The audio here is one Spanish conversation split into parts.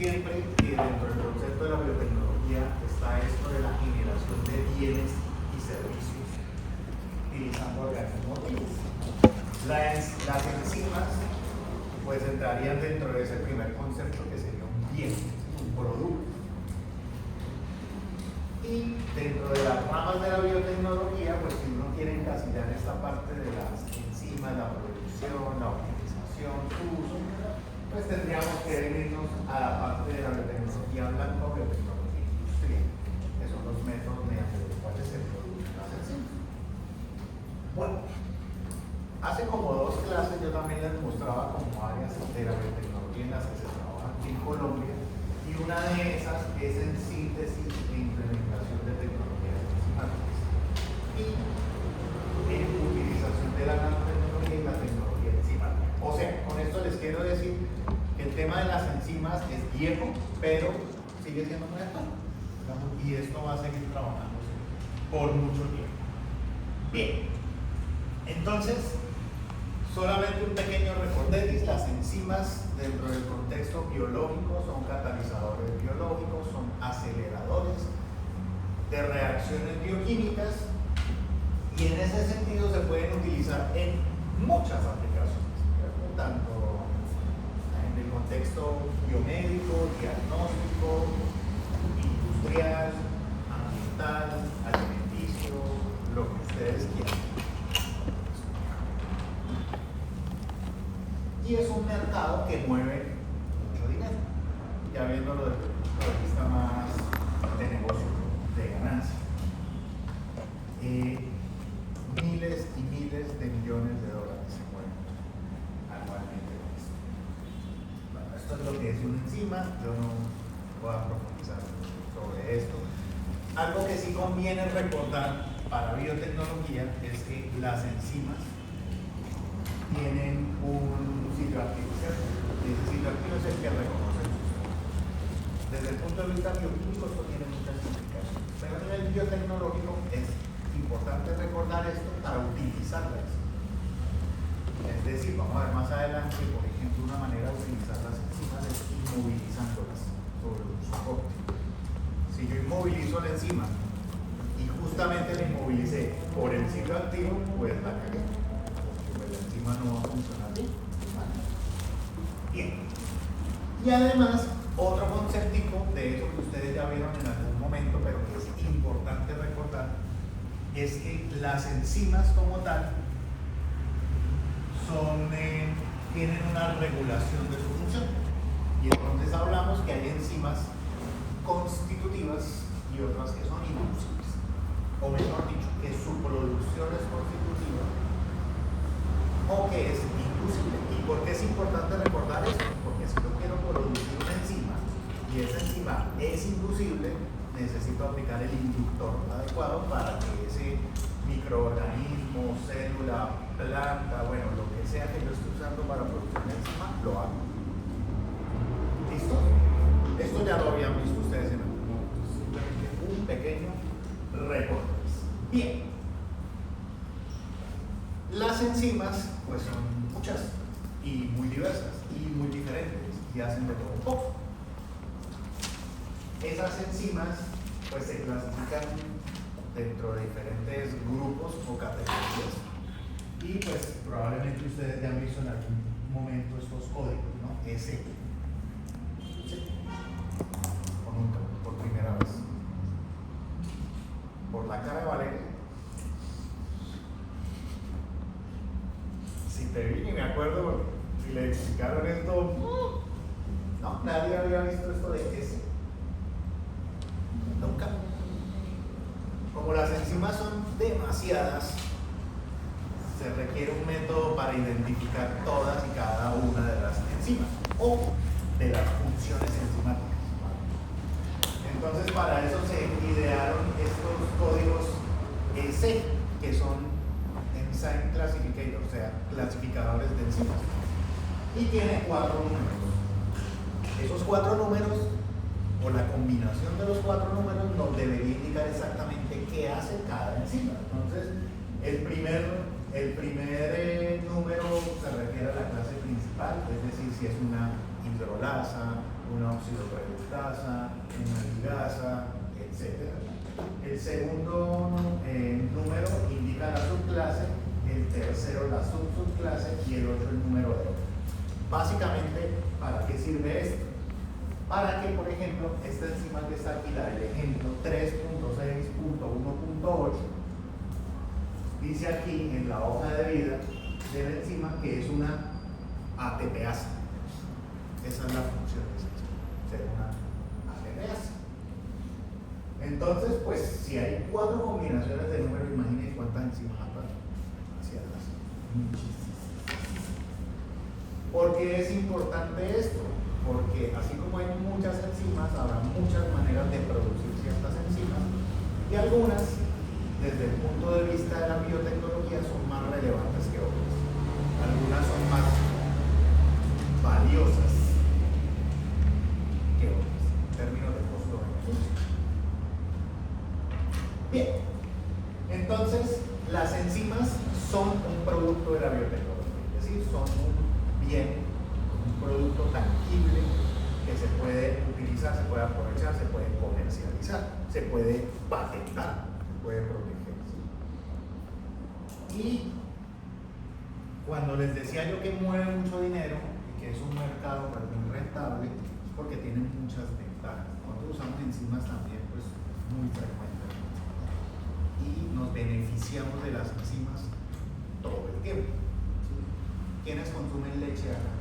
siempre dentro del concepto de la biotecnología está esto de la generación de bienes y servicios utilizando organismos vivos. Las enzimas pues entrarían dentro de ese primer concepto que sería un bien, un producto. Y dentro de las ramas de la biotecnología, pues si uno quiere encasillar esta parte de las enzimas, la producción, la optimización, su uso, pues tendríamos que irnos a la parte de la biotecnología blanca o biotecnología industrial, que son los métodos mediante los cuales se producen las enzimas. Bueno, hace como 2 clases yo también les mostraba como áreas de la biotecnología en las que se trabaja aquí en Colombia, y una de esas es en síntesis e implementación de tecnologías enzimáticas y en utilización de la nanotecnología y la tecnología enzimática. O sea, con esto les quiero decir que el tema de las enzimas es viejo, pero sigue siendo muy actual, y esto va a seguir trabajándose por mucho tiempo. Bien, entonces solamente un pequeño recorderis: las enzimas dentro del contexto biológico son catalizadores biológicos, son aceleradores de reacciones bioquímicas, y en ese sentido se pueden utilizar en muchas aplicaciones, tanto en el contexto biomédico, diagnóstico, industrial, ambiental, alimenticio, lo que ustedes quieran. Y es un mercado que mueve mucho dinero, ya viéndolo desde el punto de vista más de negocio, de ganancia. Miles y miles de millones de dólares se mueven anualmente con esto. Bueno, esto es lo que es una enzima, yo no voy a profundizar sobre esto. Algo que sí conviene recordar para biotecnología es que las enzimas tienen un sitio activo, ¿cierto? Y ese sitio activo es el que reconoce el sustrato. Desde el punto de vista bioquímico esto tiene muchas implicaciones, pero a nivel biotecnológico es importante recordar esto para utilizarlas. Es decir, vamos a ver más adelante, por ejemplo, una manera de utilizar las enzimas es inmovilizándolas sobre un soporte. Si yo inmovilizo la enzima y justamente la inmovilicé por el sitio activo, pues la cagué, porque pues la enzima no va a funcionar bien. Bien. Y además, otro conceptico de eso que ustedes ya vieron en algún momento, pero que es importante recordar, es que las enzimas como tal tienen una regulación de su función. Y entonces hablamos que hay enzimas constitutivas y otras que son inducibles. O mejor dicho, que su producción es constitutiva o que es inducible. ¿Y por qué es importante recordar esto? Porque si yo quiero producir una enzima y esa enzima es inducible, necesito aplicar el inductor adecuado para que ese microorganismo, célula, planta, bueno, lo que sea que yo esté usando para producir una enzima, lo haga. ¿Listo? Esto ya lo habían visto ustedes en algún momento, simplemente un pequeño recortes. Bien. Las enzimas, pues son muchas y muy diversas y muy diferentes y hacen de todo un poco. Esas enzimas, pues se clasifican dentro de diferentes grupos o categorías, y pues probablemente ustedes ya han visto en algún momento estos códigos, ¿no? S. Sí. O nunca, por primera vez. Por la cara de Valeria. Si te vi y me acuerdo, si le explicaron esto, no, nadie había visto esto de S. Nunca. Como las enzimas son demasiadas, se requiere un método para identificar todas y cada una de las enzimas o de las funciones enzimáticas. Entonces, para eso se idearon estos códigos S, que son Enzyme Classificator, o sea, clasificadores de enzimas. Y tiene 4 números. Esos 4 números, o la combinación de los 4 números, nos debería indicar exactamente qué hace cada enzima. Entonces, el primer número se refiere a la clase principal, es decir, si es una hidrolasa, una oxidorreductasa, una ligasa, etc. El segundo número indica la subclase, el tercero la subclase y el otro el número de orden. Básicamente, ¿para qué sirve esto? Para que, por ejemplo, esta enzima que está aquí, la del ejemplo 3.6.1.8, dice aquí en la hoja de vida de la enzima que es una ATPasa. Esa es la función de esa enzima, ser una ATPasa. Entonces, pues, si hay 4 combinaciones de números, imaginen cuántas enzimas hay hacia atrás. Muchísimas. ¿Por qué es importante esto? Porque así como hay muchas enzimas, habrá muchas maneras de producir ciertas enzimas y algunas, desde el punto de vista de la biotecnología, son más relevantes que otras. Algunas son más valiosas que otras, en términos de costo-beneficio. Bien, entonces las enzimas son un producto de la biotecnología, es decir, son un bien, un producto tangible que se puede utilizar, se puede aprovechar, se puede comercializar, se puede patentar, se puede proteger. Y cuando les decía yo que mueve mucho dinero y que es un mercado pues, muy rentable, es porque tienen muchas ventajas. Nosotros usamos enzimas también pues, muy frecuentemente y nos beneficiamos de las enzimas todo el tiempo. ¿Quiénes consumen leche acá?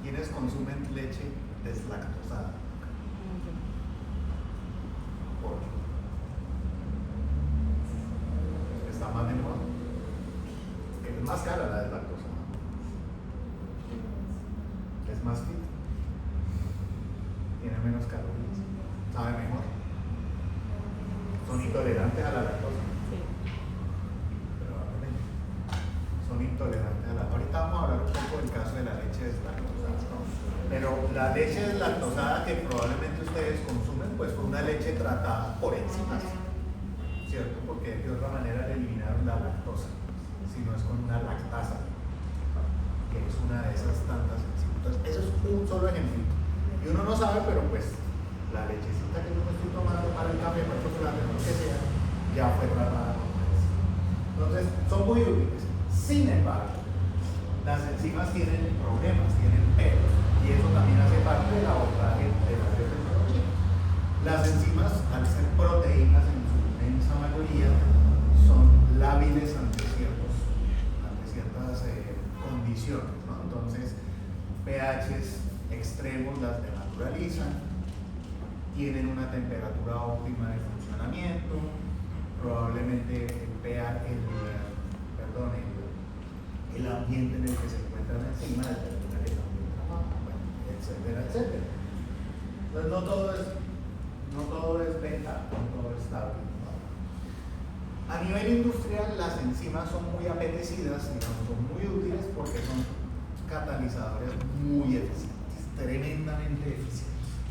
¿Quiénes consumen leche deslactosada? ¿Por qué? Está más de moda. Porque es más cara la deslactosada. Es más fit. Tiene menos calorías. Sabe mejor. Son intolerantes a la lactosa. Son intolerantes a la. Ahorita vamos a hablar un poco del caso de la leche deslactosada, ¿no? Pero la leche deslactosada que probablemente ustedes consumen, pues fue una leche tratada por enzimas, ¿cierto? Porque de otra manera le eliminaron la lactosa, si no es con una lactasa, que es una de esas tantas enzimas. Entonces, eso es un solo ejemplo. Y uno no sabe, pero pues la lechecita que yo me estoy tomando para el café, para el chocolate, lo que sea, ya fue tratada con enzima. Entonces, son muy útiles. Sin embargo, las enzimas tienen problemas, tienen peros, y eso también hace parte de la abordaje de la biotecnología. Las enzimas, al ser proteínas en su inmensa mayoría, son lábiles ante ciertas condiciones, ¿no? Entonces, pHs extremos las denaturalizan, tienen una temperatura óptima de funcionamiento, probablemente el ambiente en el que se encuentra la enzima determina que también trabaja, bueno, etcétera, etcétera. Entonces no todo es venta, no todo es estable. A nivel industrial las enzimas son muy apetecidas, digamos, son muy útiles porque son catalizadores muy eficientes, tremendamente eficientes.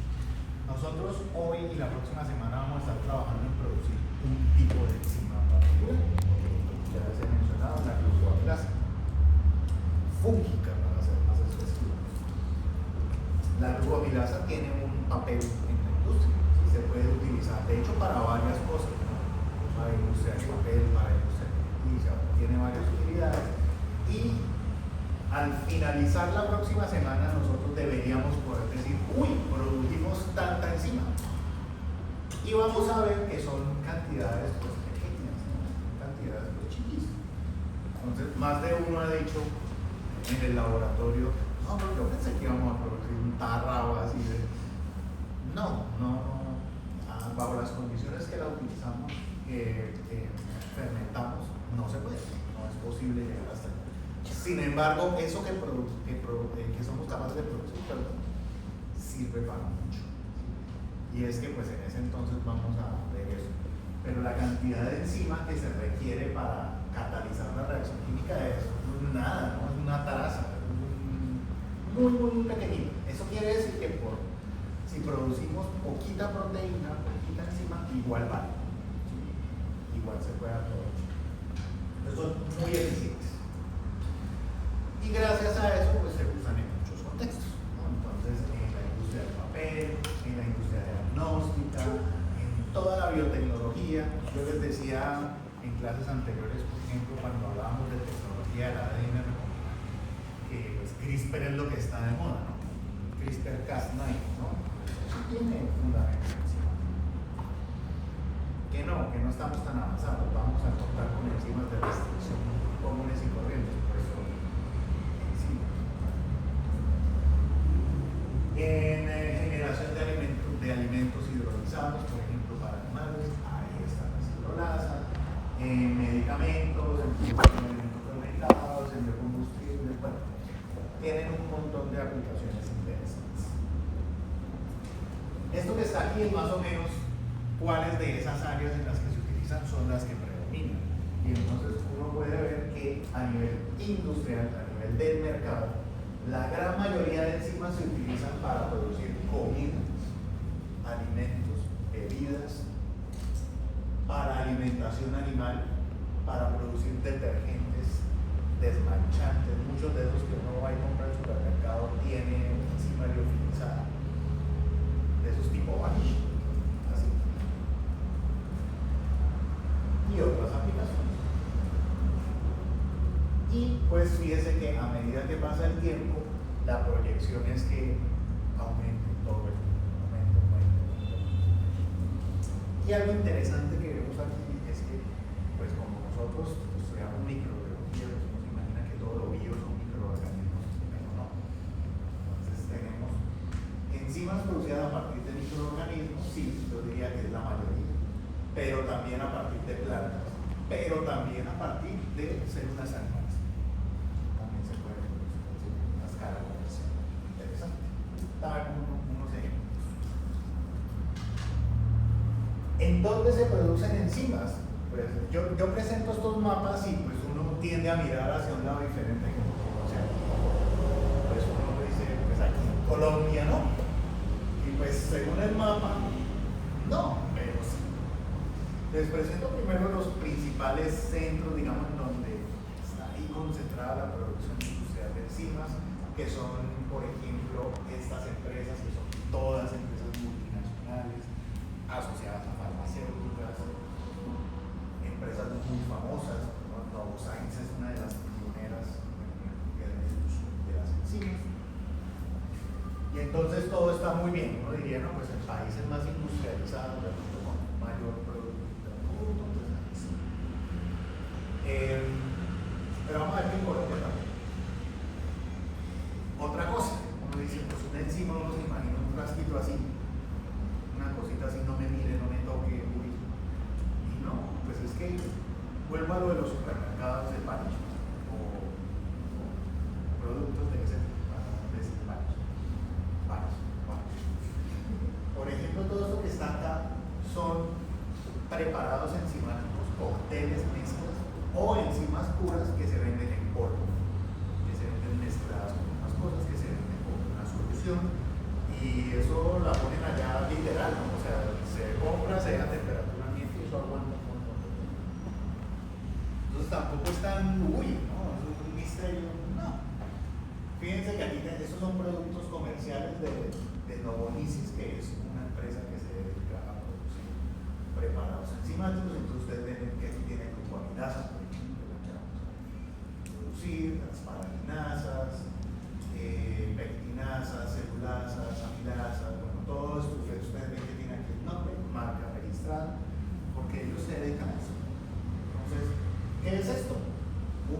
Nosotros hoy y la próxima semana vamos a estar trabajando en producir un tipo de enzima particular, ya les he mencionado, la glucoamilasa fúngica, para ser más específicos. La glucoamilasa tiene un papel en la industria, ¿sí? Se puede utilizar, de hecho, para varias cosas, ¿no? Para la industria del papel, para la industria alimenticia, tiene varias utilidades. Y al finalizar la próxima semana, nosotros deberíamos poder decir, uy, produjimos tanta enzima. Y vamos a ver que son cantidades pues, pequeñas, ¿no? Cantidades pues, chiquitas. Entonces, más de uno ha dicho en el laboratorio, no, yo pensé que íbamos a producir un tarra o así de. No. Bajo las condiciones que la utilizamos, fermentamos, no se puede, no es posible llegar hasta ahí. Sin embargo, eso que somos capaces de producir, sirve para mucho. Y es que pues en ese entonces vamos a ver eso. Pero la cantidad de enzima que se requiere para catalizar la reacción química es nada, ¿no? Es una traza, muy pequeñita. Eso quiere decir que si producimos poquita proteína, poquita enzima, igual vale. ¿Sí? Igual se puede aprovechar. Entonces son muy eficientes. Y gracias a eso pues se usan en CRISPR es lo que está de moda, ¿no? CRISPR-Cas9, ¿no? Eso tiene fundamento encima. Que no estamos tan avanzados, vamos a contar con enzimas de restricción comunes y corrientes, por eso enzimas. En generación de alimentos hidrolizados, por ejemplo, para animales, ahí está la hidrolasa. En medicamentos, en alimentos fermentados, en biocombustibles, bueno, tienen un montón de aplicaciones interesantes. Esto que está aquí es más o menos cuáles de esas áreas en las que se utilizan son las que predominan. Y entonces uno puede ver que a nivel industrial, a nivel del mercado, la gran mayoría de enzimas se utilizan para producir comida, alimentos, bebidas, para alimentación animal, para producir detergentes, desmanchantes. Muchos de esos que uno va a comprar en el supermercado tienen enzima liofilizada, de esos tipo vanish, así. Y otras aplicaciones. Y pues fíjese que a medida que pasa el tiempo, la proyección es que aumente todo el tiempo. Y algo interesante que vemos aquí es que, pues como nosotros estudiamos microbiología, pues uno se imagina que todo lo bio son microorganismos, pero no. Entonces tenemos enzimas producidas a partir de microorganismos, sí, yo diría que es la mayoría, pero también a partir de plantas, pero también a partir de células animales. También se pueden producir unas cargas interesantes. Dar unos ejemplos. ¿En dónde se producen enzimas? Pues yo presento estos mapas y pues uno tiende a mirar hacia un lado diferente que no sea. Pues uno dice, pues aquí en Colombia, ¿no? Y pues según el mapa, no, pero sí. Les presento primero los principales centros, digamos, en donde está ahí concentrada la producción industrial de enzimas, que son, por ejemplo, estas empresas, que son todas empresas multinacionales, asociadas a farmacéuticas, empresas muy famosas, ¿no? Novozymes es una de las pioneras en el uso de las enzimas. Y entonces todo está muy bien, uno diría, no, pues en países más industrializados, de pronto con mayor producto, entonces pero vamos a ver que en Colombia también. Otra cosa, uno dice, pues una enzima, uno se imagina un frasquito así, una cosita así, no me mire, no me toque, uy. Y no, pues es que vuelvo a lo de los supermercados de palos o productos de ese palos. Por ejemplo, todo esto que está acá son preparados enzimáticos, cócteles, mezclas o enzimas puras que se venden en polvo, que se venden mezcladas con unas cosas, que se venden con una solución. Y eso la ponen allá literal, ¿no? O sea, se compra, se deja a temperatura ambiente y eso aguanta un montón de tiempo. Entonces tampoco es tan, uy, no, eso es un misterio, no. Fíjense que aquí estos son productos comerciales de Novozymes, que es una empresa que se dedica a producir preparados enzimáticos. Entonces ustedes ven que aquí tiene glucoaminasas, por ejemplo, que vamos a producir, las paraginasas, pectinasas, celulasas, amilasas, bueno, todo esto que ustedes ven que tiene aquí el nombre, marca registrada, porque ellos se dedican a eso. Entonces, ¿qué es esto?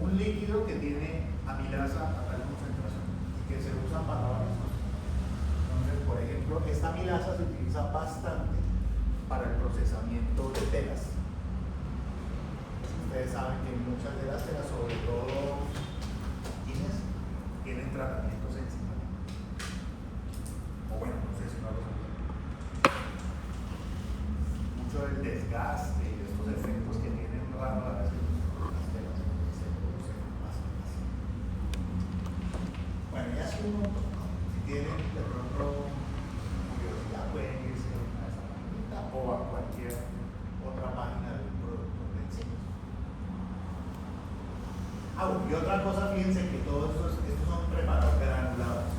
Un líquido que tiene amilasa a tal concentración y que se usa para varias cosas. Entonces, por ejemplo, esta amilasa se utiliza bastante para el procesamiento de telas. Ustedes saben que muchas de las telas, sobre todo jeans, tienen tratamientos enzimáticos. O bueno, no sé si no lo saben. Mucho del desgaste y estos efectos que tienen raros a veces las telas se producen más fácil. Bueno, ya si uno, si tienen de pronto curiosidad, pueden irse a esa página o a cualquier otra página de un productor de enzimas. Y otra cosa, fíjense que todos estos son preparados granulados,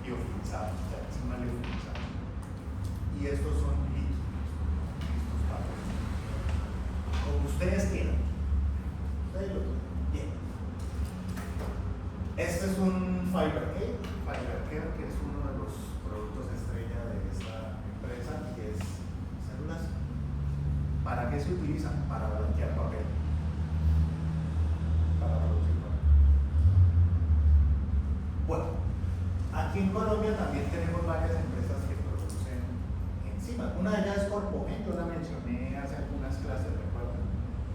liofilizados, o sea, encima liofilizados. Y estos son líquidos, estos papeles. Como ustedes quieran. Ustedes lo tienen. Bien. Este es un fiber cake, que es uno de los productos estrella de esta empresa y es células. ¿Para qué se utilizan? Para blanquear papel. Para producir papel. Bueno, aquí en Colombia también tenemos varias empresas que producen enzimas. Una de ellas es Corpogen, yo la mencioné hace algunas clases, recuerdan.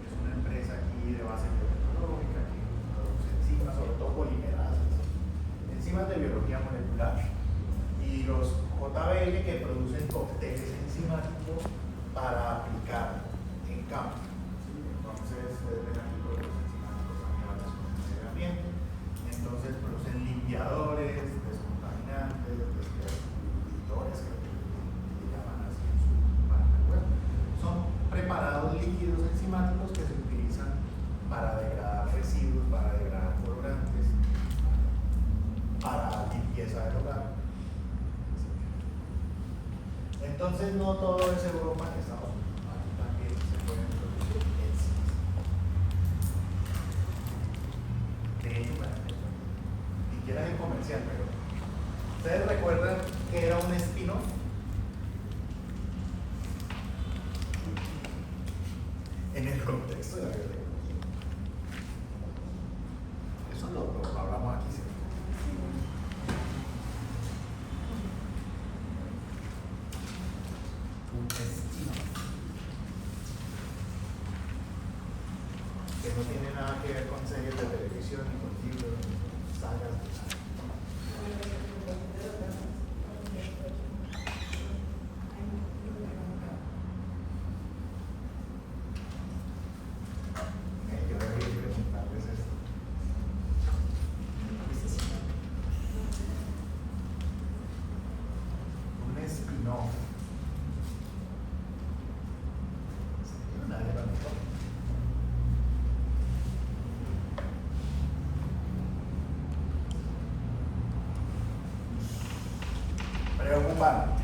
Es una empresa aquí de base biotecnológica que produce enzimas, sobre todo polimerasas, enzimas de biología molecular. Y los JBL que producen cócteles enzimáticos para aplicar en campo. Entonces, ustedes ven aquí productos enzimáticos amigables con el medio ambiente. Entonces, producen limpiadores, descontaminantes, desclarificadores, que llaman así en su página web. Son preparados líquidos enzimáticos que se utilizan para degradar residuos, para degradar colorantes, para limpieza del hogar. Entonces no todo es Europa ni Estados Unidos, aquí también se pueden producir enzimas. De hecho, ni siquiera es el comercial, pero ¿ustedes recuerdan que era un spin-off? En el contexto de la biotecnología. Eso lo hablamos aquí siempre. Un spin-off que no tiene nada que ver con series de televisión ni con libros, ni sagas, ni nada. Yo debería preguntarles esto. Un spin-off. Nadie lo notó. Preocupante.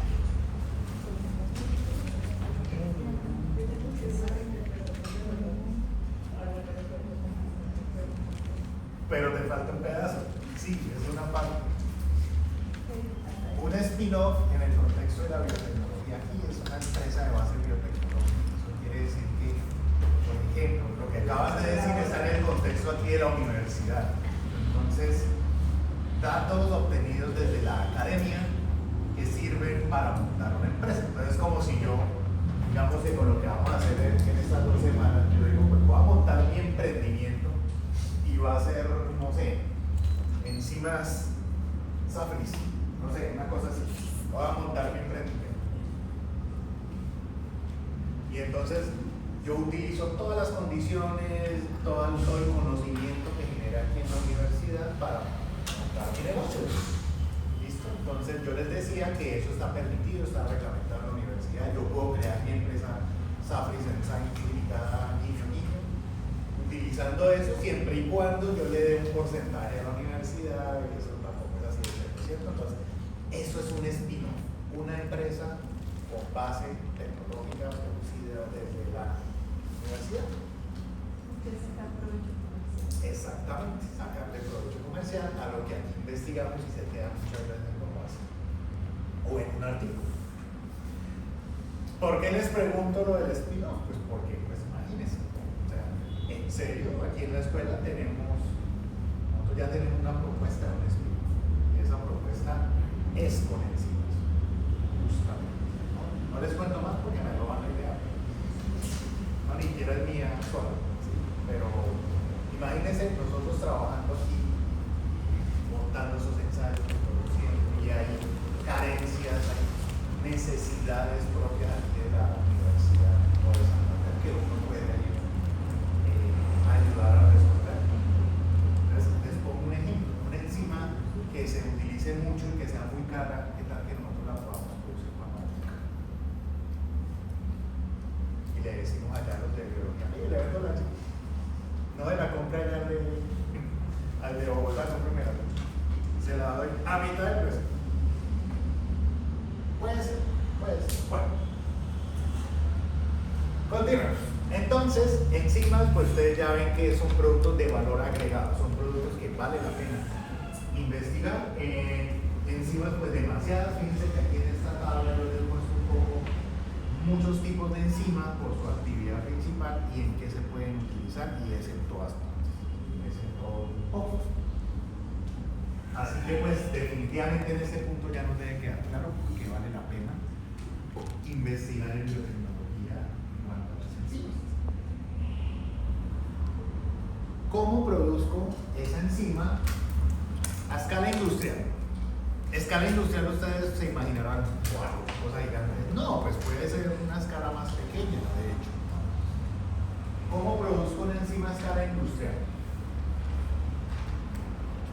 Pero te falta un pedazo. Sí, es una parte. Un spin-off en el contexto de la biotecnología aquí es una empresa de base biotecnológica. Eso quiere decir que, por ejemplo, lo que acabas de decir está en el contexto aquí de la universidad. Entonces, datos obtenidos desde la academia que sirven para montar una empresa. Entonces, como si yo, digamos que con lo que vamos a hacer en estas 2 semanas, yo digo, pues voy a montar mi emprendimiento y va a ser, no sé, enzimas Safris, no sé, una cosa así. Voy a montar mi emprendimiento. Y entonces yo utilizo todas las condiciones, todo el conocimiento que genera aquí en la universidad para montar mi negocio. ¿Listo? Entonces yo les decía que eso está permitido, está reglamentado en la universidad. Yo puedo crear mi empresa Safris Enzymes limitada niño. Utilizando eso siempre y cuando yo le dé un porcentaje a la universidad, y eso tampoco es así de 100%. Entonces, eso es un spin-off, una empresa con base tecnológica producida desde la universidad. Exactamente, sacarle provecho comercial a lo que aquí investigamos y se queda muchas veces con base o en un artículo. ¿Por qué les pregunto lo del spin-off? Pues porque, pues imagínense, o sea, en serio, aquí en la escuela nosotros ya tenemos una propuesta de un spin-off y esa propuesta es con enzimas, justamente. No les cuento más porque me roban la idea. No, ni siquiera es mía sola, ¿sí? Pero imagínense nosotros trabajando aquí, montando esos ensayos, produciendo, y hay carencias, hay necesidades propias de la universidad o de Santander que uno puede ayudar a resolver. Entonces, les pongo un ejemplo, una enzima que se utilice mucho y que sea muy cara, ¿qué tal que nosotros la podamos producir con máquina? Y le decimos allá a los de biología, mire, le vendo la chica. No de la compra allá al de Bogotá, no primero. Se la doy a mitad del precio. Puede ser. Bueno. Continuamos. Entonces, enzimas, pues ustedes ya ven que son productos de valor agregado, son productos que vale la pena demasiadas. Fíjense que aquí en esta tabla yo les muestro un poco muchos tipos de enzimas por su actividad principal y en qué se pueden utilizar, y es en todas partes, es en todos pocos. Así que pues definitivamente en este punto ya nos debe quedar claro que vale la pena investigar en biotecnología en cuanto a las enzimas. ¿Cómo produzco esa enzima a escala industrial? Escala industrial, ustedes se imaginarán, wow, cosa gigante. No, pues puede ser una escala más pequeña, de hecho. ¿Cómo produzco una enzima a escala industrial?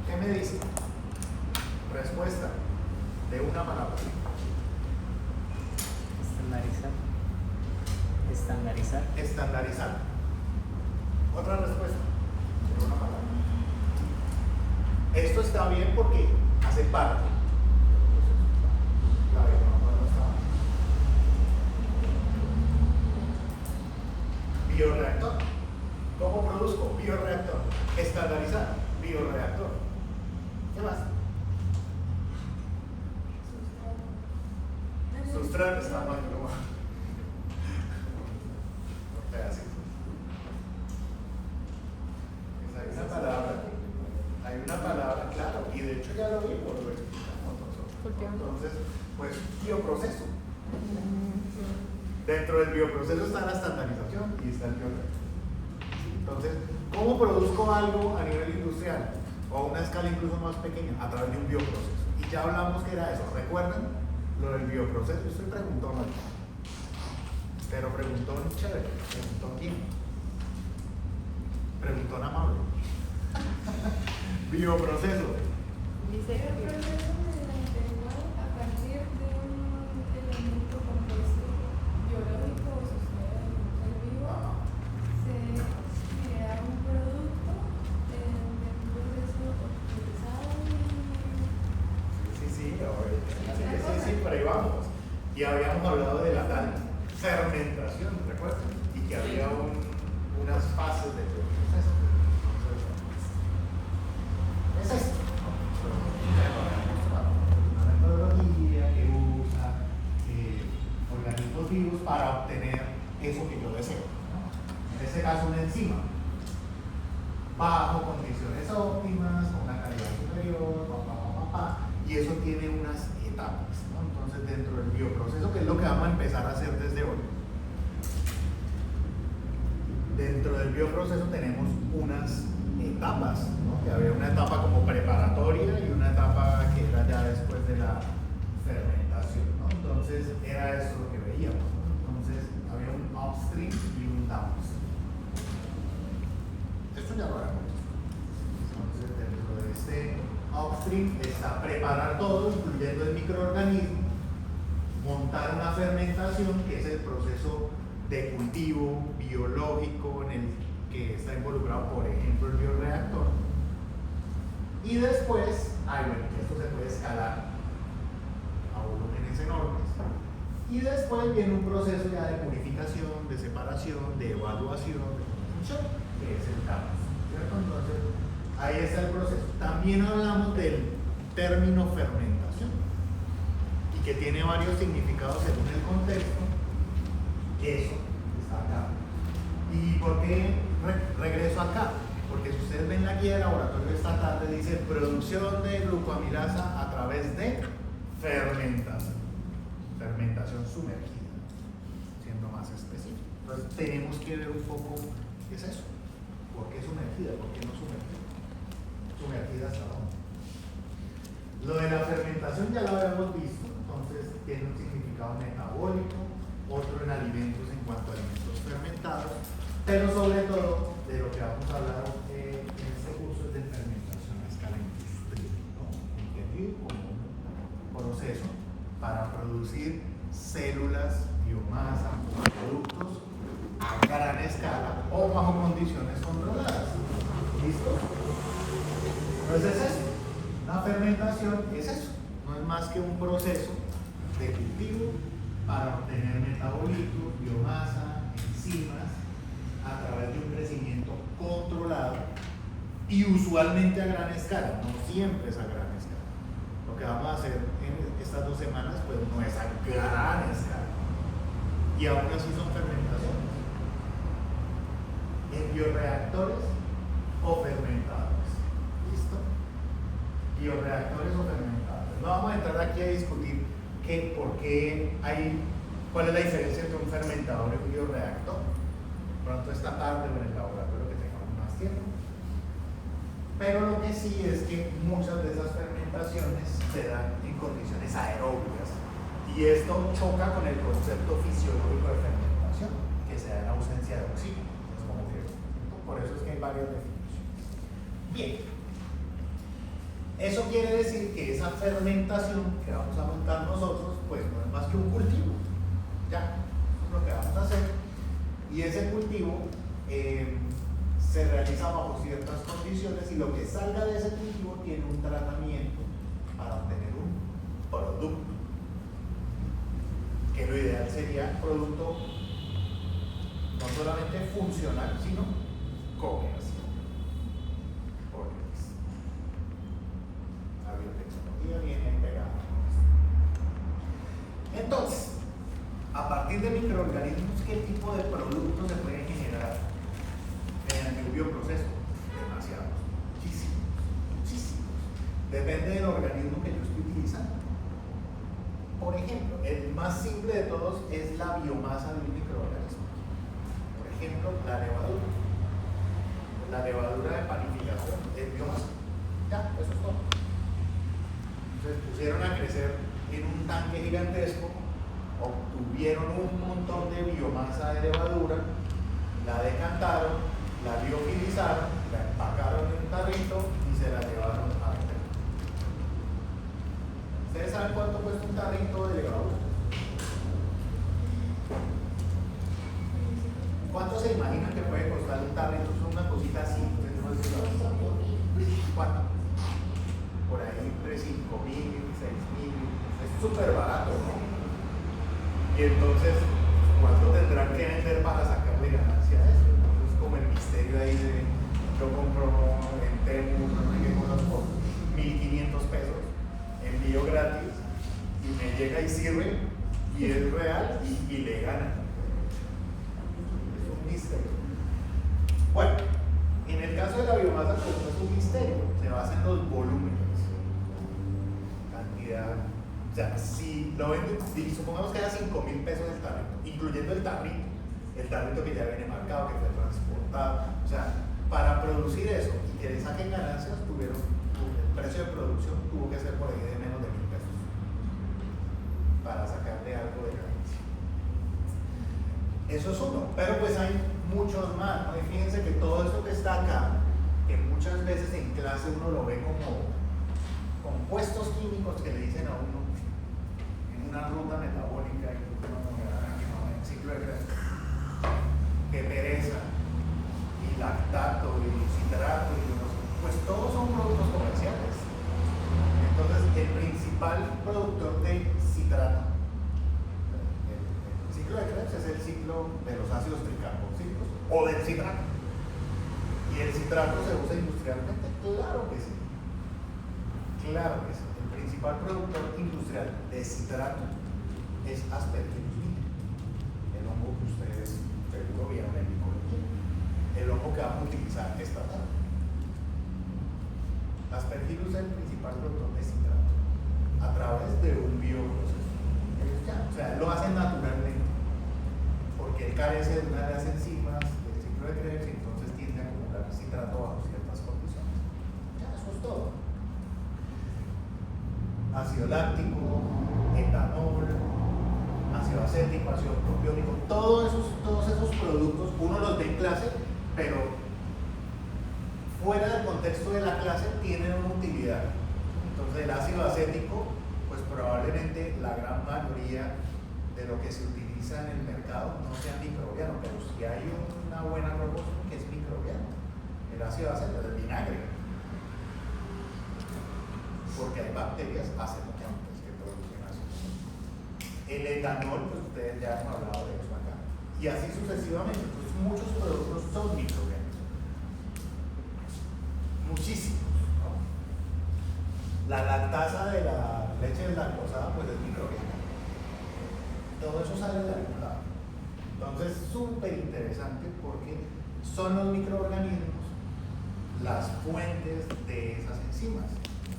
¿Qué me dicen? Respuesta de una palabra. Estandarizar. Estandarizar. Estandarizar. Otra respuesta de una palabra. Esto está bien porque hace parte. Bioreactor. ¿Cómo produzco? Bioreactor. Estandarizar. Bioreactor. ¿Qué más? Sustrato está mal, ¿no? Hay una palabra, claro, y de hecho ya lo vimos, lo explicamos nosotros. Entonces, pues, bioproceso. Dentro del bioproceso está la estandarización y está el bioreactor. Entonces, ¿cómo produzco algo a nivel industrial o a una escala incluso más pequeña? A través de un bioproceso. Y ya hablamos que era eso. ¿Recuerdan lo del bioproceso? Yo estoy preguntón aquí. Pero preguntón chévere, preguntón bien. Preguntón amable. Bioproceso. Dice el proceso mediante el cual, a partir de un elemento compuesto biológico o social vivo, se crea un producto de un proceso optimizado. Sí, pero ahí vamos. Y habíamos hablado de la tal fermentación, ¿recuerdan? Y que había unas fases de proceso. Es esto. Una metodología que usa organismos vivos para obtener eso que yo deseo, ¿no? En este caso, una enzima bajo condiciones óptimas, con una calidad superior, y eso tiene unas etapas, ¿no? Entonces, dentro del bioproceso, que es lo que vamos a empezar a hacer desde hoy, dentro del bioproceso tenemos unas etapas, ¿no? Que había una etapa como preparatoria y una etapa que era ya después de la fermentación, ¿no? Entonces era eso lo que veíamos, ¿no? Entonces había un upstream y un downstream. Esto ya lo haremos. Entonces dentro de este upstream está preparar todo, incluyendo el microorganismo, montar una fermentación, que es el proceso de cultivo biológico en el que está involucrado, por ejemplo, el bioreactor. Y después, esto se puede escalar a volúmenes enormes. Y después viene un proceso ya de purificación, de separación, de evaluación, de conjunción, que es el CAPS, ¿cierto? Entonces, ahí está el proceso. También hablamos del término fermentación y que tiene varios significados según el contexto. Eso está acá. ¿Y por qué regreso acá? Porque si ustedes ven la guía de laboratorio esta tarde, dice producción de glucoamilasa a través de fermentación. Fermentación sumergida, siendo más específico. Entonces tenemos que ver un poco qué es eso. ¿Por qué sumergida? ¿Por qué no sumergida? ¿Sumergida hasta dónde? Lo de la fermentación ya lo habíamos visto, entonces tiene un significado metabólico, otro en alimentos en cuanto a alimentos fermentados, pero sobre todo de lo que vamos a hablar en este curso es de fermentación a escala industrial, ¿no? Entendido como un proceso para producir células, biomasa, productos a gran escala o bajo condiciones controladas. ¿Listo? Entonces es eso. Una fermentación es eso. No es más que un proceso de cultivo para obtener metabolitos, biomasa, enzimas, a través de un crecimiento controlado y usualmente a gran escala, no siempre es a gran escala. Lo que vamos a hacer en estas 2 semanas pues no es a gran escala. Y aún así son fermentaciones. En bioreactores o fermentadores. ¿Listo? Bioreactores o fermentadores. No vamos a entrar aquí a discutir cuál es la diferencia entre un fermentador y un bioreactor. Pronto esta tarde o en el laboratorio que tengamos más tiempo. Pero lo que sí es que muchas de esas fermentaciones se dan en condiciones aeróbicas. Y esto choca con el concepto fisiológico de fermentación, que se da en ausencia de oxígeno. Por eso es que hay varias definiciones. Bien. Eso quiere decir que esa fermentación que vamos a montar nosotros, pues no es más que un cultivo. Ya, eso es lo que vamos a hacer. Y ese cultivo se realiza bajo ciertas condiciones y lo que salga de ese cultivo tiene un tratamiento para obtener un producto. Que lo ideal sería un producto no solamente funcional, sino comercial. Porque la biotecnología viene pegada. Entonces, a partir de microorganismos, ¿qué tipo de productos se pueden generar mediante un bioproceso? Demasiados, muchísimos. Depende del organismo que yo estoy utilizando. Por ejemplo, el más simple de todos es la biomasa de un microorganismo. Por ejemplo, la levadura. La levadura de panificación es biomasa. Ya, eso es todo. Entonces pusieron a crecer en un tanque gigantesco, obtuvieron un montón de biomasa de levadura, la decantaron, la liofilizaron, la empacaron en un tarrito y se la llevaron a vender. ¿Ustedes saben cuánto cuesta un tarrito de levadura? ¿Cuánto se imaginan que puede costar un tarrito? Es una cosita así. ¿Cuánto? Por ahí entre 5.000, 6.000. Es súper barato, ¿no? Y entonces, ¿cuánto tendrán que vender para sacarle ganancia a eso? Es como el misterio ahí de yo compro en Temu, no sé qué cosas por 1.500 pesos, envío gratis y me llega y sirve y es real y le gana. Es un misterio. Bueno, en el caso de la biomasa, pues no es un misterio, se basa en los volúmenes, cantidad. O sea, si lo venden, supongamos que era 5.000 pesos el tarrito, incluyendo el tarrito que ya viene marcado, que fue transportado. O sea, para producir eso y que le saquen ganancias, el precio de producción tuvo que ser por ahí de menos de 1.000 pesos para sacarle algo de ganancia. Eso es uno, pero pues hay muchos más, ¿no? Y fíjense que todo esto que está acá, que muchas veces en clase uno lo ve como compuestos químicos que le dicen a uno una ruta metabólica y un ciclo de Krebs, que pereza y lactato y citrato pues todos son productos comerciales. Entonces el principal productor de citrato, el ciclo de Krebs es el ciclo de los ácidos tricarboxílicos o del citrato, y el citrato se usa industrialmente. Claro que sí, claro que sí. El principal productor industrial de citrato es Aspergillus niger, el hongo que ustedes seguro vieron en micología, el hongo que vamos a utilizar esta tarde. Aspergillus es el principal productor de citrato a través de un bioproceso. O sea, lo hacen naturalmente porque él carece de una de las enzimas del ciclo de Krebs y entonces tiende a acumular citrato bajo ciertas condiciones. Ya, eso es todo. Ácido láctico, etanol, ácido acético, ácido propiónico, todos esos productos uno los ve en clase, pero fuera del contexto de la clase tienen una utilidad. Entonces el ácido acético, pues probablemente la gran mayoría de lo que se utiliza en el mercado no sea microbiano, pero si hay una buena proporción que es microbiano. El ácido acético, el vinagre, porque hay bacterias acetogeantes que producen ácido. El etanol, pues ustedes ya hemos hablado de eso acá. Y así sucesivamente. Entonces muchos productos son microbianos. Muchísimos, ¿no? La lactasa de la leche deslactosada pues es microbiana. Todo eso sale de algún lado. Entonces, súper interesante porque son los microorganismos las fuentes de esas enzimas.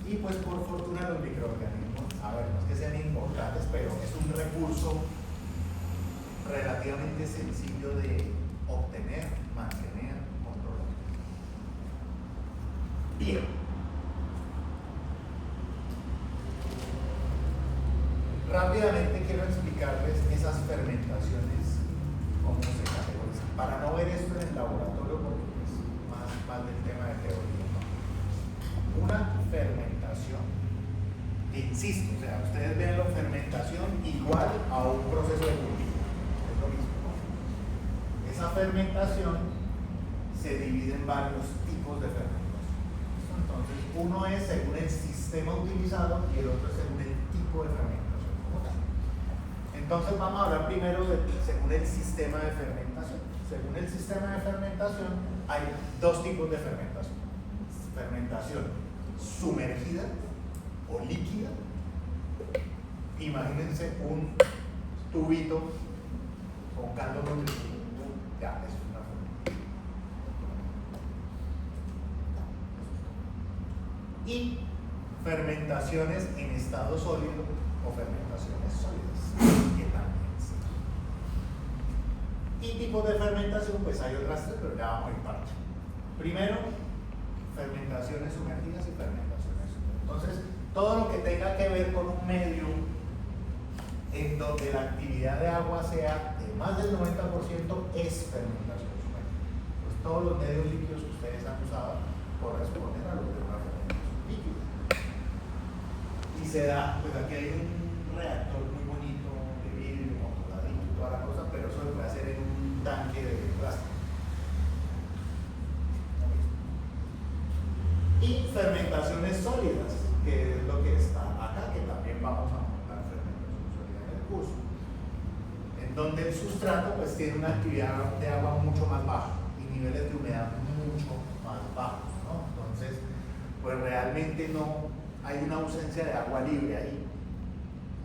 Y pues por fortuna los microorganismos, a ver, no es que sean importantes, pero es un recurso relativamente sencillo de obtener, mantener, controlar. Bien. Rápidamente quiero explicarles esas fermentaciones, cómo se categorizan, para no ver esto en el laboratorio porque es más del tema de teoría, ¿no? Una fermentación, insisto, o sea, ustedes ven la fermentación igual a un proceso de cultivo, es lo mismo, ¿no? Esa fermentación se divide en varios tipos de fermentación. Entonces, uno es según el sistema utilizado y el otro es según el tipo de fermentación. Entonces vamos a hablar primero según el sistema de fermentación. Según el sistema de fermentación hay dos tipos de fermentación. Fermentación sumergida o líquida. Imagínense un tubito con caldo nutritivo. Ya, eso es una fermentación. Y fermentaciones en estado sólido o fermentaciones sólidas, que también sí. Y tipos de fermentación, pues hay otras tres, pero ya vamos a ir parte. Primero, fermentaciones sumergidas y fermentaciones sumergidas. Entonces, todo lo que tenga que ver con un medio en donde la actividad de agua sea de más del 90% es fermentación sumergida. Pues todos los medios líquidos que ustedes han usado corresponden a los de una fermentación líquida. Y se da, pues aquí hay un reactor muy bonito de vidrio, controladito y toda la cosa, pero eso lo puede hacer en un tanque de plástico. Y fermentaciones sólidas, que es lo que está acá, que también vamos a montar fermentación sólida en el curso, en donde el sustrato pues tiene una actividad de agua mucho más baja y niveles de humedad mucho más bajos, ¿no? Entonces, pues realmente no hay una ausencia de agua libre ahí,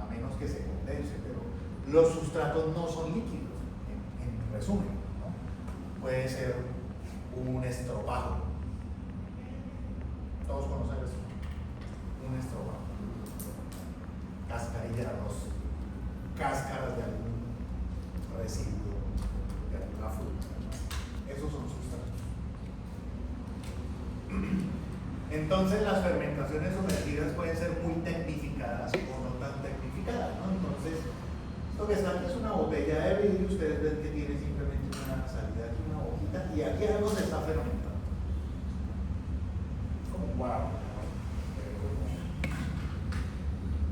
a menos que se condense, pero los sustratos no son líquidos, en resumen, ¿no? Puede ser un estropajo. Todos conocen eso. Un estropajo. Cascarilla de arroz, cáscaras de algún residuo, de alguna fruta, ¿no? Esos son sustratos. Entonces las fermentaciones sumergidas pueden ser muy tecnificadas o no tan tecnificadas, ¿no? Entonces, esto que está aquí es una botella de vidrio, ustedes ven que tiene simplemente una salida aquí, una hojita, y aquí algo se está fermentando. Como wow.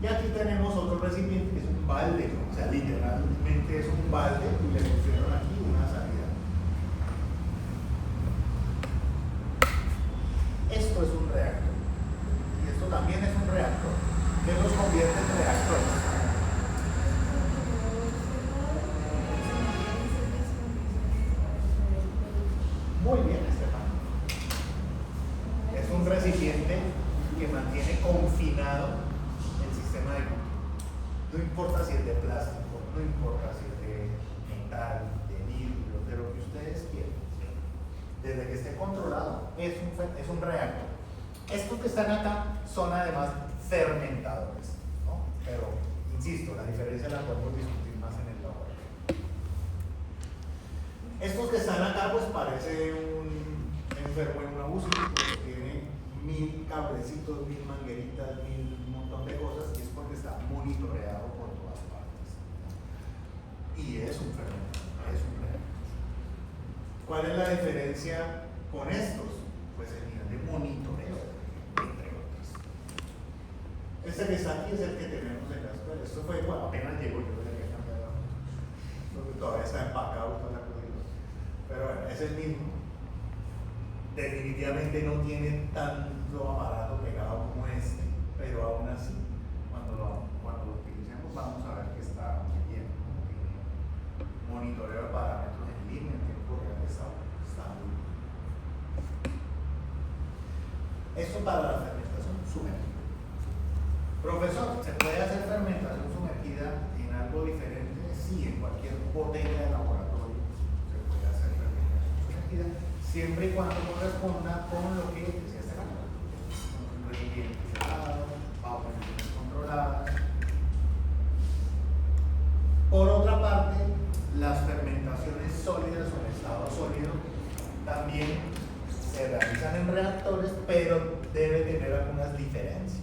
Y aquí tenemos otro recipiente que es un balde, ¿no? O sea, literalmente es un balde y le pusieron aquí una salida. Esto es un reactor. Y esto también es un reactor. ¿Qué los convierte en reactores? Muy bien, Estefan. Es un recipiente que mantiene confinado el sistema de cultivo. No importa si es de plástico, no importa si es de metal, de vidrio, de lo que ustedes quieran. Desde que esté controlado, es un reactor. Estos que están acá son además fermentadores, ¿no? Pero, insisto, la diferencia la podemos discutir más en el laboratorio. Estos que están acá, pues parece un enfermo en una UCI, porque tiene 1000 cablecitos, 1000 mangueritas, 1000 un montón de cosas, y es porque está monitoreado por todas partes. Y es un fermentador, es un reactor. ¿Cuál es la diferencia con estos? Pues el nivel de monitoreo, entre otros. Este que está aquí es el que tenemos en la escuela. Esto fue cuando apenas llegó, yo creo que cambiado. Todavía está empacado toda la cosa. Pero bueno, es el mismo. Definitivamente no tiene tanto aparato pegado como este, pero aún así, cuando lo utilicemos, vamos a ver que está muy bien. Tiene monitoreo de parámetros en línea, en tiempo real, está muy bien. Esto para la fermentación sumergida. Profesor, ¿se puede hacer fermentación sumergida en algo diferente? Sí, en cualquier botella de laboratorio se puede hacer fermentación sumergida, siempre y cuando corresponda con lo que decía este caso. Un recipiente cerrado, bajo condiciones controladas. Por otra parte, las fermentaciones sólidas o en estado sólido también se realizan en reactores, pero debe tener algunas diferencias.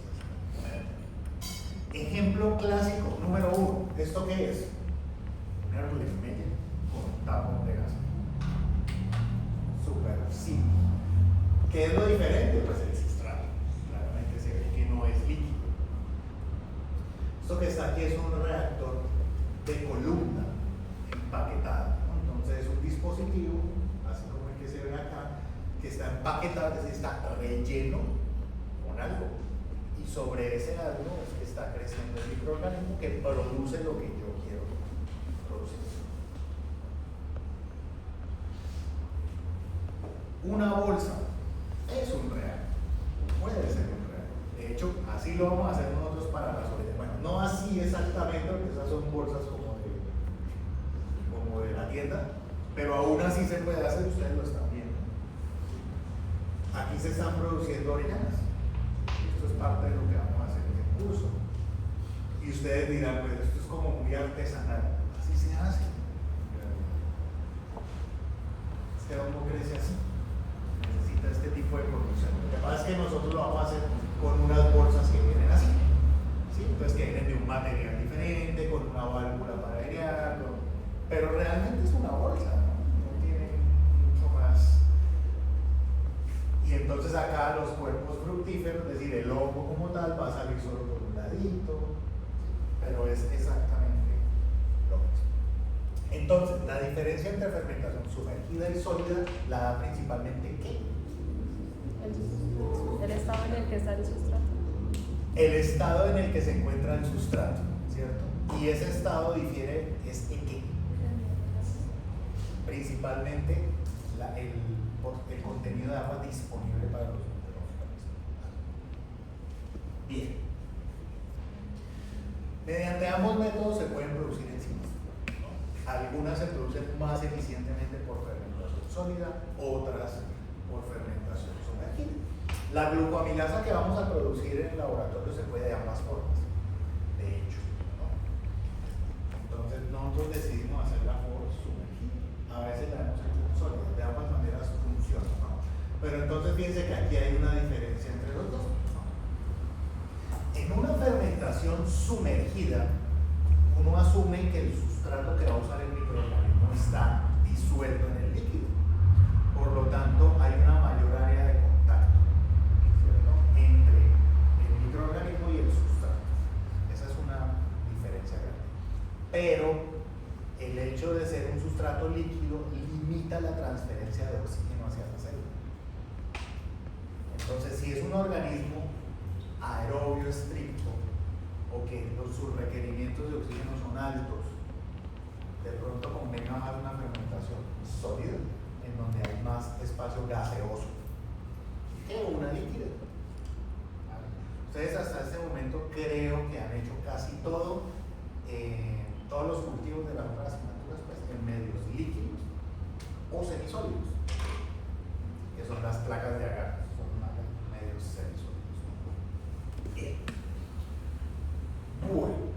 Ejemplo clásico, número 1. ¿Esto qué es? Un Erlenmeyer con un tapón de gas. Súper simple. ¿Qué es lo diferente? Pues el sustrato. Claramente se ve que no es líquido. Esto que está aquí es un reactor de columna empaquetada, ¿no? Entonces es un dispositivo, así como el que se ve acá, que está empaquetado, es decir, está relleno con algo. Y sobre ese algo es que está creciendo el microorganismo que produce lo que yo quiero producir. Una bolsa es un reactor, puede ser un reactor. De hecho, así lo vamos a hacer nosotros para la solidez. Bueno, no así exactamente, porque esas son bolsas como de la tienda, pero aún así se puede hacer, ustedes lo están viendo. Aquí se están produciendo orinanas. Esto es parte de lo que vamos a hacer en el curso. Y ustedes dirán, pues esto es como muy artesanal. Así se hace. Este hongo crece así. Necesita este tipo de producción. Lo que pasa es que nosotros lo vamos a hacer con unas bolsas que vienen así. ¿Sí? Entonces que vienen de un material diferente, con una válvula para airearlo. Pero realmente es una bolsa, no tiene mucho más. Y entonces acá los cuerpos fructíferos, es decir, el hongo como tal, va a salir solo por un ladito, pero es exactamente lo mismo. Entonces, la diferencia entre fermentación sumergida y sólida la da principalmente ¿qué? El estado en el que está el sustrato. El estado en el que se encuentra el sustrato, ¿cierto? Y ese estado difiere, es en qué. Principalmente el contenido de agua disponible para los microorganismos. Bien. Mediante ambos métodos se pueden producir enzimas, ¿no? Algunas se producen más eficientemente por fermentación sólida, otras por fermentación sumergida. La glucoamilasa que vamos a producir en el laboratorio se puede de ambas formas, de hecho, ¿no? Entonces nosotros decidimos hacerla por sumergida. A veces la hemos hecho sólida, de ambas maneras funciona, ¿no? Pero entonces fíjense que aquí hay una diferencia entre los dos, ¿no? En una fermentación sumergida, uno asume que el sustrato que va a usar el microorganismo está disuelto en el líquido. Por lo tanto, hay una mayor área de contacto, ¿cierto?, entre el microorganismo y el sustrato. Esa es una diferencia grande. Pero el hecho de ser un sustrato líquido limita la transferencia de oxígeno hacia la célula. Entonces, si es un organismo aerobio estricto o que sus requerimientos de oxígeno son altos, de pronto conviene bajar una fermentación sólida en donde hay más espacio gaseoso que una líquida. ¿Vale? Ustedes hasta este momento creo que han hecho casi todo. Todos los cultivos de las otras asignaturas pues, en medios líquidos o semisólidos, que son las placas de agar, son medios semisólidos. Bien. Bueno,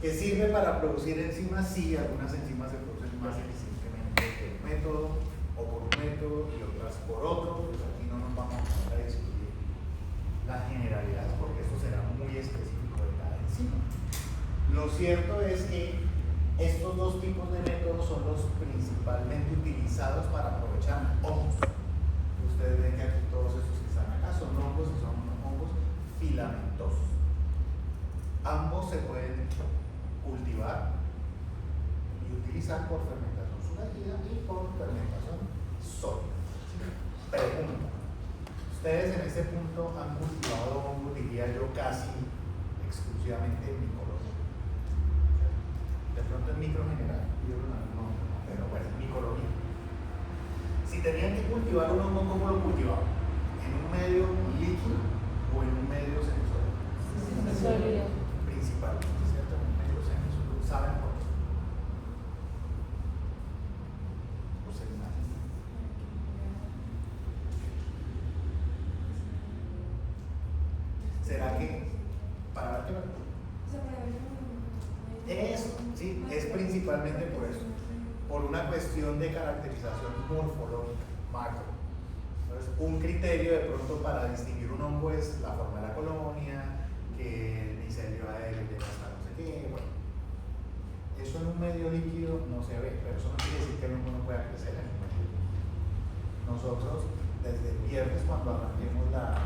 ¿qué sirve para producir enzimas? Sí, algunas enzimas se producen más eficientemente por un método o por un método y otras por otro. Pues aquí no nos vamos a poner a discutir las generalidades porque eso será muy específico de cada enzima. Lo cierto es que estos dos tipos de métodos son los principalmente utilizados para aprovechar hongos. Ustedes ven que aquí todos estos que están acá son hongos y son hongos filamentosos. Ambos se pueden cultivar y utilizar por fermentación sumergida y por fermentación sólida. Pregunta: ustedes en este punto han cultivado hongos, diría yo, casi exclusivamente en micología. De pronto en micro general, no, pero bueno, en micología. Si tenían que cultivar un hongo, ¿cómo lo cultivaban? En un medio líquido nada que ver. O sea, para ver Eso, sí, es principalmente por eso, por una cuestión de caracterización morfológica, macro. Entonces, un criterio de pronto para distinguir un hongo es la forma de la colonia, que el micelio aéreo llega hasta no sé qué, bueno. Eso en un medio líquido no se ve, pero eso no quiere decir que el hongo no pueda crecer en un medio líquido. Nosotros, desde el viernes, cuando arranquemos la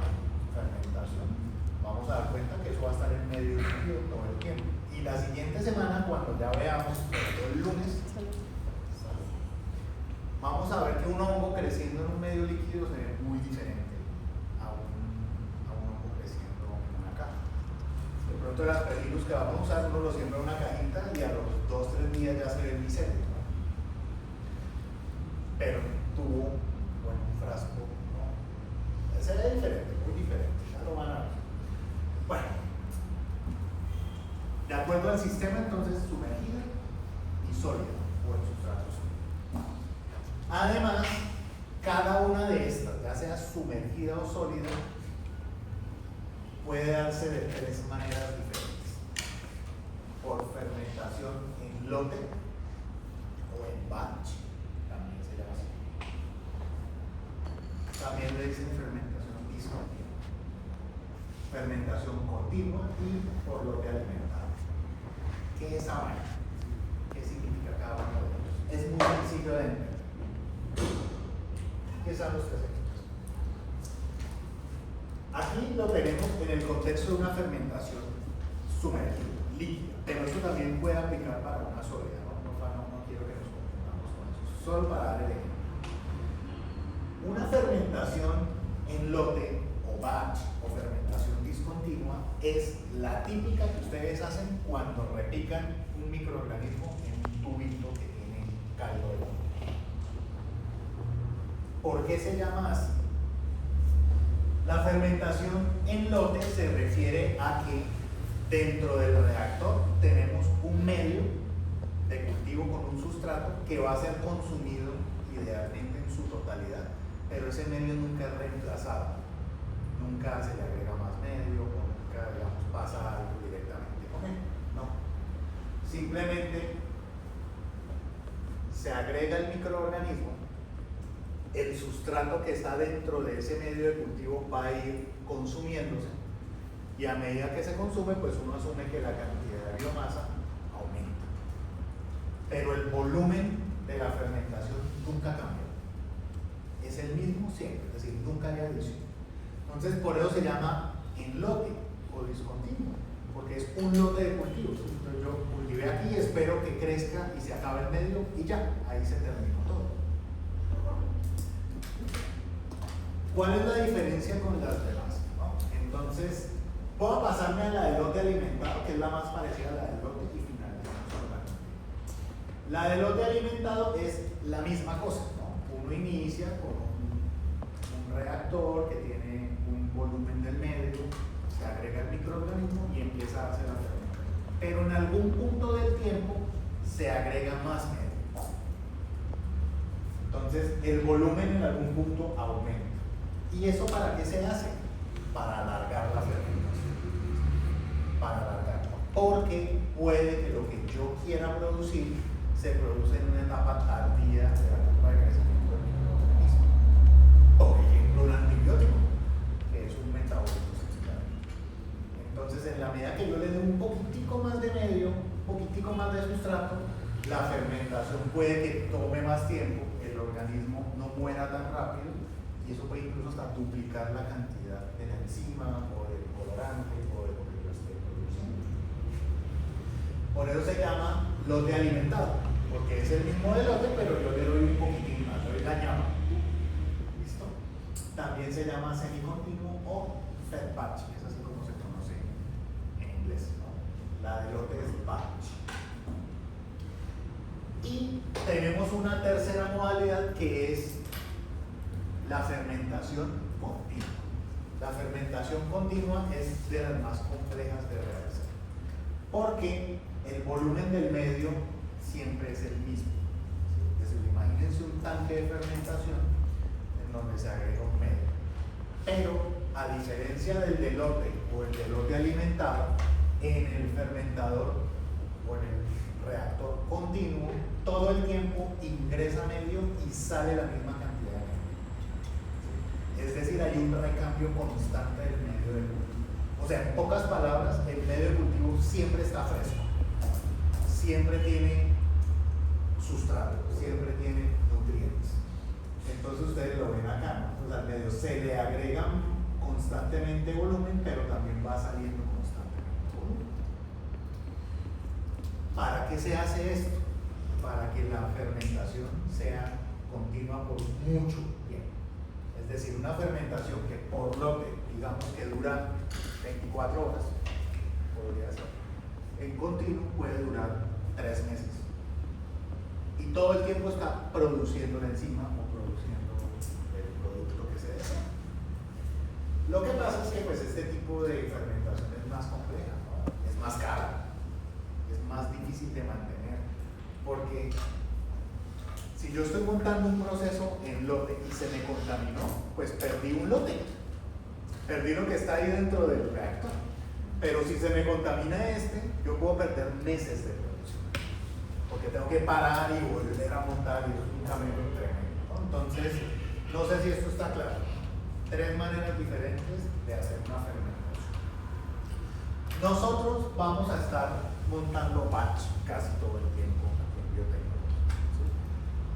fermentación, vamos a dar cuenta que eso va a estar en medio líquido todo el tiempo. Y la siguiente semana, cuando ya veamos, el lunes, vamos a ver que un hongo creciendo en un medio líquido se ve muy diferente a un hongo creciendo en una caja. De pronto el aspergillus que vamos a usar, uno lo siembra en una cajita y a los 2-3 días ya se ve el micelio, ¿no? Pero tuvo, bueno, un frasco, ¿no? Se ve diferente, muy diferente, ya lo van a ver. Bueno, de acuerdo al sistema, entonces, sumergida y sólida, o en sustratos. Además, cada una de estas, ya sea sumergida o sólida, puede darse de 3 maneras diferentes. Por fermentación en lote o en batch, también se llama así. También le dicen fermentación discontinua, fermentación continua y por lote alimentado. ¿Qué es esa vaina? ¿Qué significa cada uno de ellos? Es muy sencillo de entender. ¿Qué son los 3 ejemplos? Aquí lo tenemos en el contexto de una fermentación sumergida, líquida, pero esto también puede aplicar para una sólida, ¿no? No quiero que nos confundamos con eso, solo para dar el ejemplo. Una fermentación en lote o batch o fermentación discontinua es la típica que ustedes hacen cuando repican un microorganismo en un tubito que tiene caldo de hongo. ¿Por qué se llama así? La fermentación en lote se refiere a que dentro del reactor tenemos un medio de cultivo con un sustrato que va a ser consumido idealmente en su totalidad, pero ese medio nunca es reemplazado, nunca se le agrega más medio o nunca, digamos, pasa algo directamente con él, no. Simplemente se agrega el microorganismo, el sustrato que está dentro de ese medio de cultivo va a ir consumiéndose y a medida que se consume, pues uno asume que la cantidad de biomasa aumenta. Pero el volumen de la fermentación nunca cambia. Es el mismo siempre, es decir, nunca hay adición. Entonces, por eso se llama en lote o discontinuo, porque es un lote de cultivos. Entonces, yo cultivé aquí, espero que crezca y se acabe el medio y ya, ahí se terminó todo. ¿Cuál es la diferencia con las demás? ¿No? Entonces, puedo pasarme a la del lote alimentado, que es la más parecida a la del lote, y finalizamos con la del lote alimentado es la misma cosa, ¿no? Uno inicia con un reactor que tiene un volumen del medio, se agrega el microorganismo y empieza a hacer la fermentación. Pero en algún punto del tiempo se agrega más medio. Entonces, el volumen en algún punto aumenta. ¿Y eso para qué se hace? Para alargar la fermentación. Para alargarla. Porque puede que lo que yo quiera producir se produce en una etapa tardía de la curva de crecimiento del microorganismo. Por ejemplo, un antibiótico, que es un metabolito secundario. Entonces, en la medida que yo le dé un poquitico más de medio, un poquitico más de sustrato, la fermentación puede que tome más tiempo, el organismo no muera tan rápido, y eso puede incluso hasta duplicar la cantidad de la enzima o del colorante o de lo que yo esté produciendo. Por eso se llama lote alimentado, porque es el mismo de lote, pero yo le doy un poquitín más, le doy la llama. ¿Listo? También se llama semicontinuo o fed batch, que es así como se conoce en inglés, ¿no? La de lote es batch. Y tenemos una tercera modalidad que es la fermentación continua. La fermentación continua es de las más complejas de realizar, porque el volumen del medio siempre es el mismo. Entonces, imagínense un tanque de fermentación en donde se agrega un medio. Pero, a diferencia del de lote o el de lote alimentado, en el fermentador o en el reactor continuo, todo el tiempo ingresa medio y sale la misma cantidad de medio. Es decir, hay un recambio constante del medio de cultivo. O sea, en pocas palabras, el medio de cultivo siempre está fresco, siempre tiene sustrato, siempre tiene nutrientes. Entonces ustedes lo ven acá, ¿no? Pues al medio se le agregan constantemente volumen, pero también va saliendo constantemente volumen. ¿Para qué se hace esto? Para que la fermentación sea continua por mucho tiempo. Es decir, una fermentación que por lote, digamos que dura 24 horas, podría ser, en continuo puede durar 3 meses. Y todo el tiempo está produciendo la enzima o produciendo el producto que se desea. Lo que pasa es que pues, este tipo de fermentación es más compleja, ¿no? Es más cara, es más difícil de mantener, porque si yo estoy montando un proceso en lote y se me contaminó, pues perdí un lote, perdí lo que está ahí dentro del reactor. Pero si se me contamina este, yo puedo perder meses de producción, porque tengo que parar y volver a montar y es un camino tremendo, ¿no? Entonces, no sé si esto está claro. 3 maneras diferentes de hacer una fermentación. Nosotros vamos a estar montando batch casi todo el tiempo en biotecnología, ¿sí?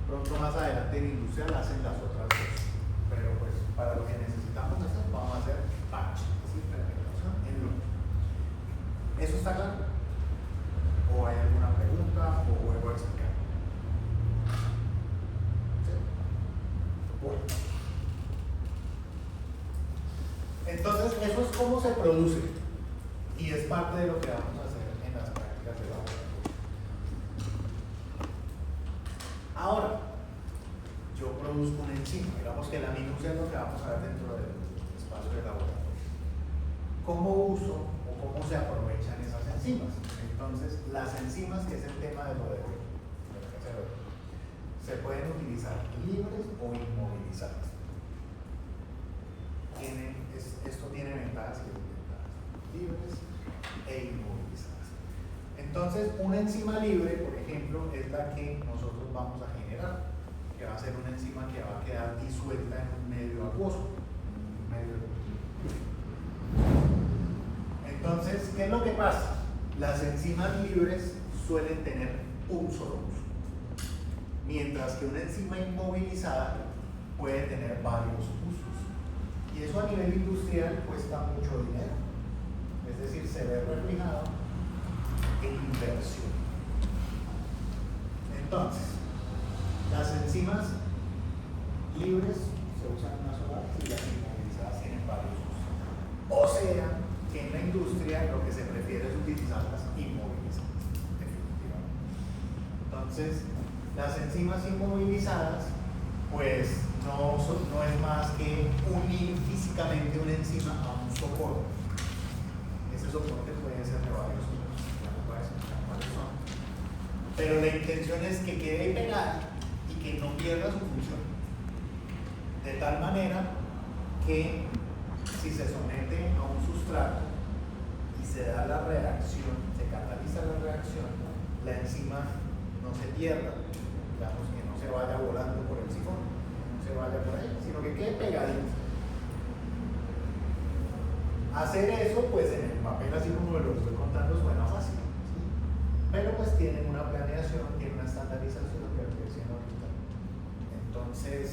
Pronto más adelante en industria la hacen las otras cosas, pero pues para lo que necesitamos hacer, vamos a hacer batch, ¿sí? Fermentación en lote. ¿Eso está claro? ¿O hay alguna pregunta o vuelvo a explicar? ¿Sí? Bueno. Entonces, eso es cómo se produce y es parte de lo que vamos a hacer en las prácticas de laboratorio. Ahora, yo produzco una enzima, digamos que la minucia es lo que vamos a ver dentro del espacio de laboratorio. ¿Cómo uso o cómo se aprovechan esas enzimas? Entonces, las enzimas, que es el tema de lo de hoy, se pueden utilizar libres o inmovilizadas. Esto tiene ventajas y desventajas, libres e inmovilizadas. Entonces, una enzima libre, por ejemplo, es la que nosotros vamos a generar, que va a ser una enzima que va a quedar disuelta en un medio acuoso, en un medio de cultivo. Entonces, ¿qué es lo que pasa? Las enzimas libres suelen tener un solo uso, mientras que una enzima inmovilizada puede tener varios usos. Y eso a nivel industrial cuesta mucho dinero, es decir, se ve reflejado en inversión. Entonces, las enzimas libres se usan una sola vez y las inmovilizadas tienen varios usos. O sea, que en la industria lo que se prefiere es utilizarlas inmovilizadas, definitivamente. Entonces, las enzimas inmovilizadas pues no es más que unir físicamente una enzima a un soporte. Ese soporte puede ser de varios usos, ya no puedo explicar cuáles son. Pero la intención es que quede pegada y que no pierda su función. De tal manera que si se somete a un sustrato y se da la reacción, se cataliza la reacción, la enzima no se pierda, digamos que no se vaya volando por el sifón, no se vaya por ahí, sino que quede pegadito. Hacer eso, pues en el papel, así como lo estoy contando, suena fácil, ¿sí? Pero pues tienen una planeación, tienen una estandarización, que estoy diciendo ahorita. Entonces,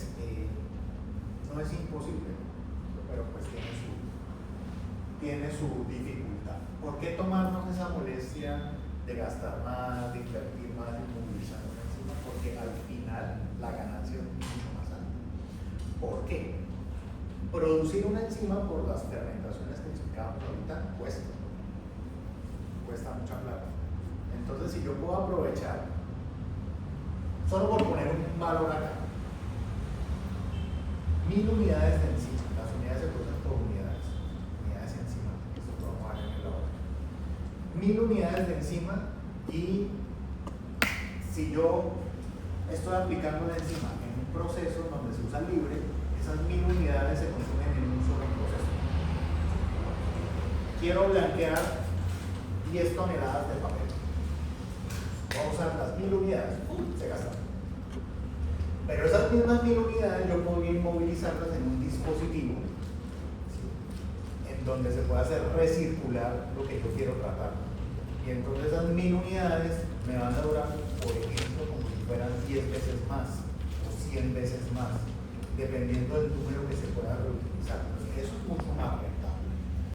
no es imposible, pero pues tiene su dificultad. ¿Por qué tomarnos esa molestia de gastar más, de invertir más en movilizar una enzima? Porque al final la ganancia es mucho más alta. ¿Por qué? Producir una enzima por las fermentaciones que explicábamos ahorita cuesta mucha plata. Entonces, si yo puedo aprovechar, solo por poner un valor acá, 1000 unidades de enzima, las unidades se producen por unidades enzimáticas, esto lo vamos a ver en el laboratorio. 1000 unidades de enzima, y si yo estoy aplicando la enzima en un proceso donde se usa libre, esas 1000 unidades se consumen en un solo proceso. Quiero blanquear 10 toneladas de papel. Vamos a usar las 1000 unidades, se gastan. Pero esas mismas 1000 unidades yo podría inmovilizarlas en un dispositivo, ¿sí?, en donde se pueda hacer recircular lo que yo quiero tratar. Y entonces esas 1000 unidades me van a durar, por ejemplo, como si fueran 10 veces más o 100 veces más, dependiendo del número que se pueda reutilizar. Eso es mucho más real.